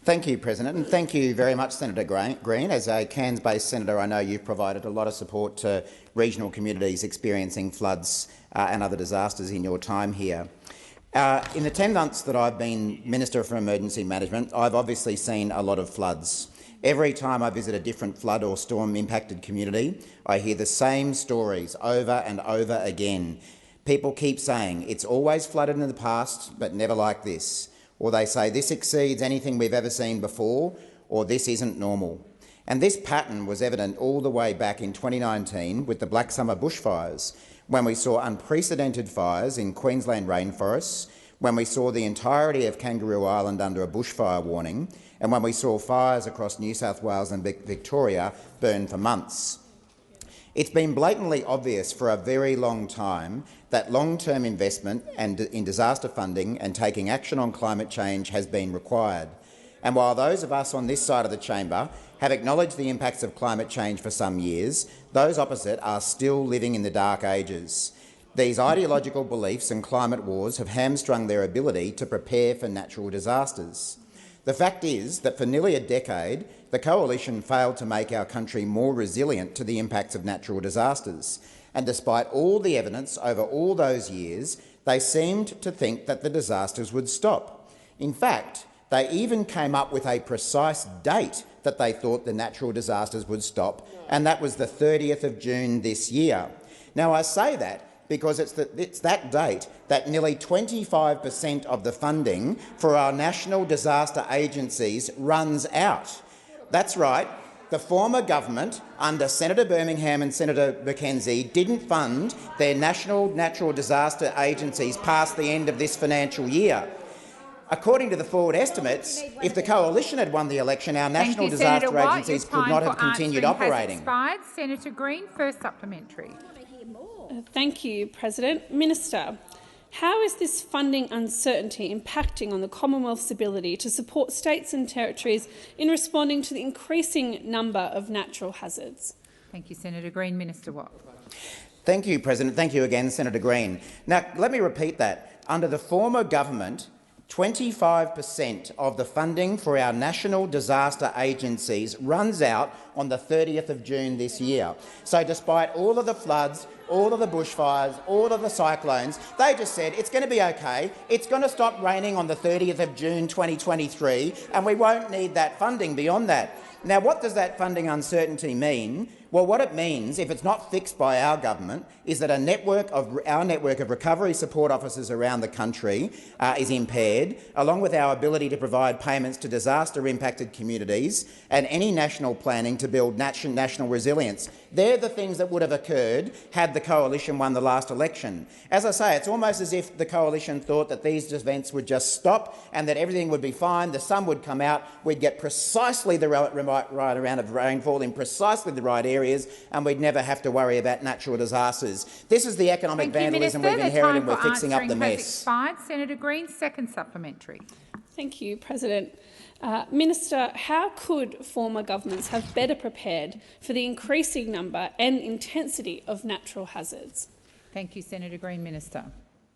Thank you, President, and thank you very much, Senator Green. As a Cairns-based senator, I know you've provided a lot of support to regional communities experiencing floods and other disasters in your time here. In the 10 months that I've been Minister for Emergency Management, I've obviously seen a lot of floods. Every time I visit a different flood or storm-impacted community, I hear the same stories over and over again. People keep saying, it's always flooded in the past, but never like this. Or they say, this exceeds anything we've ever seen before, or this isn't normal. And this pattern was evident all the way back in 2019 with the Black Summer bushfires, when we saw unprecedented fires in Queensland rainforests, when we saw the entirety of Kangaroo Island under a bushfire warning, and when we saw fires across New South Wales and Victoria burn for months. It's been blatantly obvious for a very long time that long-term investment in disaster funding and taking action on climate change has been required. And while those of us on this side of the chamber have acknowledged the impacts of climate change for some years, those opposite are still living in the dark ages. These ideological beliefs and climate wars have hamstrung their ability to prepare for natural disasters. The fact is that for nearly a decade, the Coalition failed to make our country more resilient to the impacts of natural disasters. And despite all the evidence over all those years, they seemed to think that the disasters would stop. In fact, they even came up with a precise date that they thought the natural disasters would stop, and that was the 30th of June this year. Now, I say that because it's that date that nearly 25% of the funding for our national disaster agencies runs out. That's right. The former government, under Senator Birmingham and Senator McKenzie, didn't fund their national natural disaster agencies past the end of this financial year. According to the forward estimates, if the Coalition had won the election, our national disaster agencies could not have continued operating. Expired. Senator Green, first supplementary. Thank you, President. Minister, how is this funding uncertainty impacting on the Commonwealth's ability to support states and territories in responding to the increasing number of natural hazards? Thank you, Senator Green. Minister Watt. Thank you, President. Thank you again, Senator Green. Now, let me repeat that. Under the former government, 25% of the funding for our national disaster agencies runs out on the 30th of June this year. So despite all of the floods, all of the bushfires, all of the cyclones, they just said it's going to be okay, it's going to stop raining on the 30th of June 2023 and we won't need that funding beyond that. Now, what does that funding uncertainty mean? Well, what it means, if it's not fixed by our government, is that our network of recovery support officers around the country is impaired, along with our ability to provide payments to disaster-impacted communities and any national planning to build national resilience. They're the things that would have occurred had the Coalition won the last election. As I say, it's almost as if the Coalition thought that these events would just stop and that everything would be fine, the sun would come out, we'd get precisely the right amount of rainfall in precisely the right areas, and we'd never have to worry about natural disasters. This is the economic vandalism we've inherited, and we're fixing up the mess. Expired. Senator Green, second supplementary. Thank you, President. Minister, how could former governments have better prepared for the increasing number and intensity of natural hazards? Thank you, Senator Green. Minister.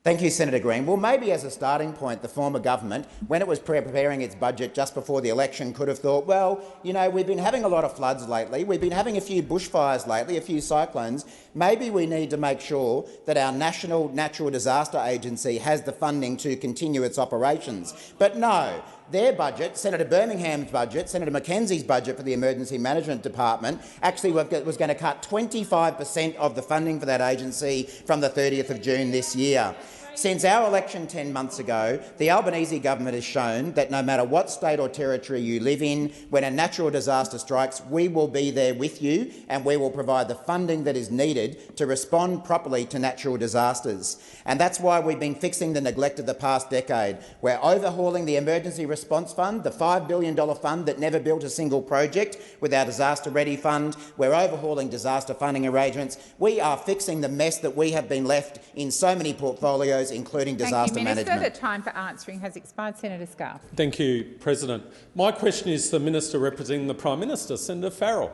Thank you, Senator Green. Well, maybe as a starting point, the former government, when it was preparing its budget just before the election, could have thought, well, you know, we've been having a lot of floods lately, we've been having a few bushfires lately, a few cyclones. Maybe we need to make sure that our National Natural Disaster Agency has the funding to continue its operations. But no. Their budget, Senator Birmingham's budget, Senator McKenzie's budget for the Emergency Management Department, actually was going to cut 25% of the funding for that agency from the 30th of June this year. Since our election 10 months ago, the Albanese government has shown that no matter what state or territory you live in, when a natural disaster strikes, we will be there with you and we will provide the funding that is needed to respond properly to natural disasters. And that's why we've been fixing the neglect of the past decade. We're overhauling the Emergency Response Fund, the $5 billion fund that never built a single project, with our Disaster Ready Fund. We're overhauling disaster funding arrangements. We are fixing the mess that we have been left in so many portfolios, including disaster management. Thank you, Minister. The time for answering has expired. Senator Scarr. Thank you, President. My question is to the Minister representing the Prime Minister, Senator Farrell.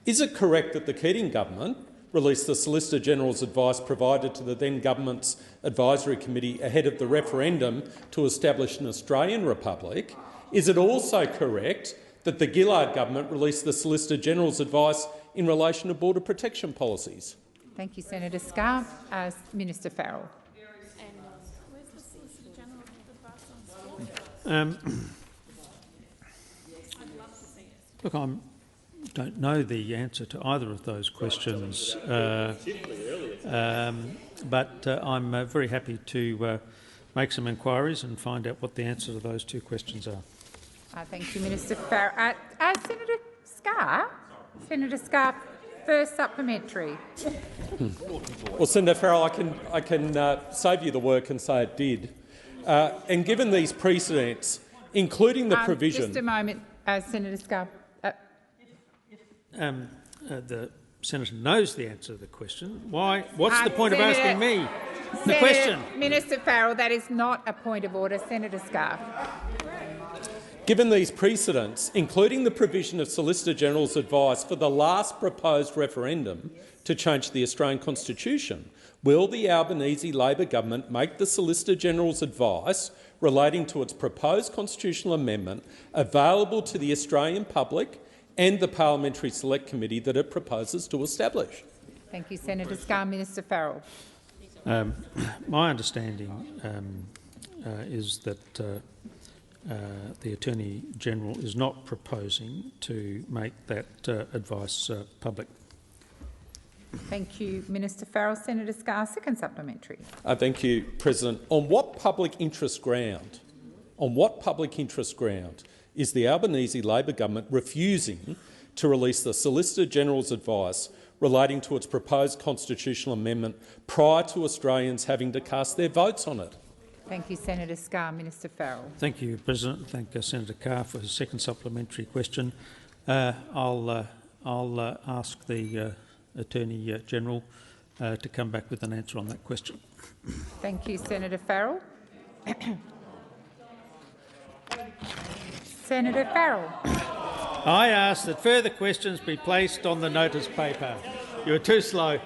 Is it correct that the Keating government released the Solicitor-General's advice provided to the then government's advisory committee ahead of the referendum to establish an Australian republic? Is it also correct that the Gillard government released the Solicitor-General's advice in relation to border protection policies? Thank you, Senator Scarr. Minister Farrell. Look, I don't know the answer to either of those questions, but I'm very happy to make some inquiries and find out what the answer to those two questions are. Thank you, Minister Farrell. Senator Scarr, first supplementary. Well, Senator Farrell, I can save you the work and say it did. And given these precedents, including the provision— Just a moment, Senator Scarr. The senator knows the answer to the question. Why? What's the point Senator, of asking me the question? Minister Farrell, that is not a point of order. Senator Scarr. Given these precedents, including the provision of Solicitor General's advice for the last proposed referendum to change the Australian Constitution, will the Albanese Labor government make the Solicitor General's advice relating to its proposed constitutional amendment available to the Australian public and the Parliamentary Select Committee that it proposes to establish? Thank you, Senator Scarr. Minister Farrell. My understanding is that the Attorney-General is not proposing to make that advice public. Thank you, Minister Farrell. Senator Scarr, second supplementary. Thank you, President. On what public interest ground is the Albanese Labor government refusing to release the Solicitor General's advice relating to its proposed constitutional amendment prior to Australians having to cast their votes on it? Thank you, Senator Scarr. Minister Farrell. Thank you, President. Thank Senator Carr for his second supplementary question. I'll ask the Attorney-General to come back with an answer on that question. Thank you, Senator Farrell. Senator Farrell. I ask that further questions be placed on the notice paper. You're too slow.